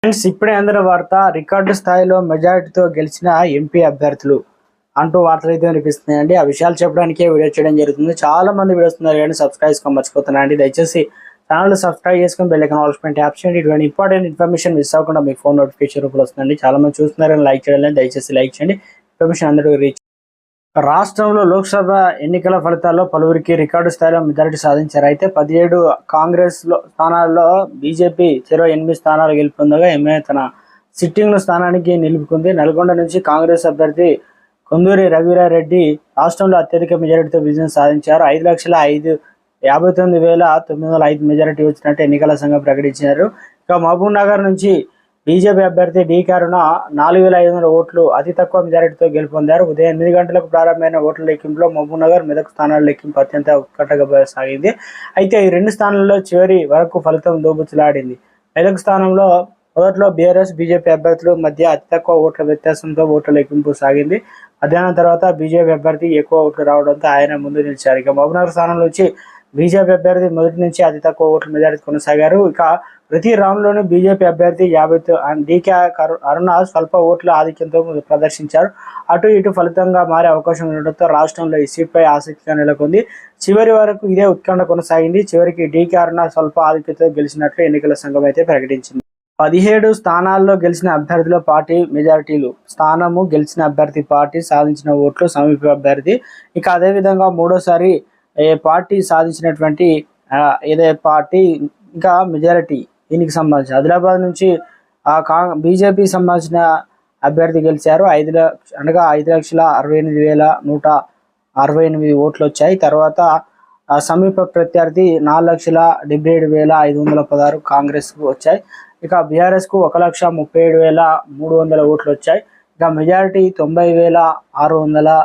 Friends, ఇప్పుడే అందరూ వార్త రికార్డు స్థాయిలో మెజారిటీతో గెలిచిన ఎంపీ అభ్యర్థులు అంటూ వార్తలు అయితే వినిపిస్తున్నాయండి. ఆ విషయాలు చెప్పడానికే వీడియో చేయడం జరుగుతుంది. చాలా మంది వీడియోస్ ఉన్నారు కానీ సబ్స్క్రైబ్ మర్చిపోతున్నారండి. దయచేసి ఛానల్ సబ్స్క్రైబ్ చేసుకుని బెల్ ఐకాన్ ఆల్ ట్యాప్ చేయండి. ఇటువంటి ఇంపార్టెంట్ ఇన్ఫర్మేషన్ మిస్ అవ్వకుండా మీకు ఫోన్ నోటిఫికేషన్ రూపంలో వస్తుందండి. చాలా మంది చూస్తున్నారని లైక్ చేయడం, దయచేసి లైక్ చేయండి. ఇన్ఫర్మేషన్ అందరూ రీచ్. రాష్ట్రంలో లోక్సభ ఎన్నికల ఫలితాల్లో పలువురికి రికార్డు స్థాయిలో మెజారిటీ సాధించారు. అయితే 17 కాంగ్రెస్ స్థానాల్లో బీజేపీ 8 స్థానాలు గెలుపొందగా ఎంఐ తన సిట్టింగ్ స్థానానికి నిలుపుకుంది. నల్గొండ నుంచి కాంగ్రెస్ అభ్యర్థి కొందూరి రఘువీరారెడ్డి రాష్ట్రంలో అత్యధిక మెజారిటీతో విజయం సాధించారు. 5,59,905 మెజారిటీ వచ్చినట్టు ఎన్నికల సంఘం ప్రకటించారు. ఇక మహబూబ్ నగర్ నుంచి బీజేపీ అభ్యర్థి డి కరుణ 4,500 ఓట్లు అతి తక్కువ మెజారిటీతో గెలుపొందారు. ఉదయం 8 గంటలకు ప్రారంభమైన ఓట్ల లెక్కింపులో మహబూబ్ నగర్, మెదక్ స్థానాల లెక్కింపు అత్యంత ఉత్కంఠగా సాగింది. అయితే ఈ 2 స్థానాల్లో చివరి వరకు ఫలితం దోబుచ్చులాడింది. మెదక్ స్థానంలో మొదట్లో బీఆర్ఎస్, బీజేపీ అభ్యర్థుల మధ్య అతి తక్కువ ఓట్ల వ్యత్యాసంతో ఓట్ల లెక్కింపు సాగింది. మధ్యాహ్నం తర్వాత బీజేపీ అభ్యర్థి ఎక్కువ ఓట్లు రావడంతో ఆయన ముందు నిలిచారు. ఇక మహబూబ్ నగర్ స్థానం నుంచి బీజేపీ అభ్యర్థి మొదటి నుంచి అతి తక్కువ ఓట్ల మెజారిటీ కొనసాగారు. ఇక ప్రతి రౌండ్లోనూ బీజేపీ అభ్యర్థి 50 డీకే అరుణ స్వల్ప ఓట్ల ఆధిక్యంతో ప్రదర్శించారు. అటు ఇటు ఫలితంగా మారే అవకాశం ఉండడంతో రాష్ట్రంలో ఈ సీట్పై ఆసక్తిగా నెలకొంది. చివరి వరకు ఇదే ఉత్కంఠ కొనసాగింది. చివరికి డీకే అరుణ స్వల్ప ఆధిక్యతతో గెలిచినట్లు ఎన్నికల సంఘం అయితే ప్రకటించింది. 17 స్థానాల్లో గెలిచిన అభ్యర్థుల పార్టీ మెజారిటీలు. స్థానము గెలిచిన అభ్యర్థి పార్టీ సాధించిన ఓట్లు సమీప అభ్యర్థి. ఇక అదేవిధంగా మూడోసారి పార్టీ సాధించినటువంటి ఏదే పార్టీ ఇంకా మెజారిటీ. దీనికి సంబంధించి ఆదిలాబాద్ నుంచి బీజేపీ సంబంధించిన అభ్యర్థి గెలిచారు. 5,68,168 ఓట్లు వచ్చాయి. తర్వాత సమీప ప్రత్యర్థి 4,77,516 కాంగ్రెస్కు వచ్చాయి. ఇక బీఆర్ఎస్కు 1,37,300 ఓట్లు వచ్చాయి. ఇక మెజారిటీ 90,600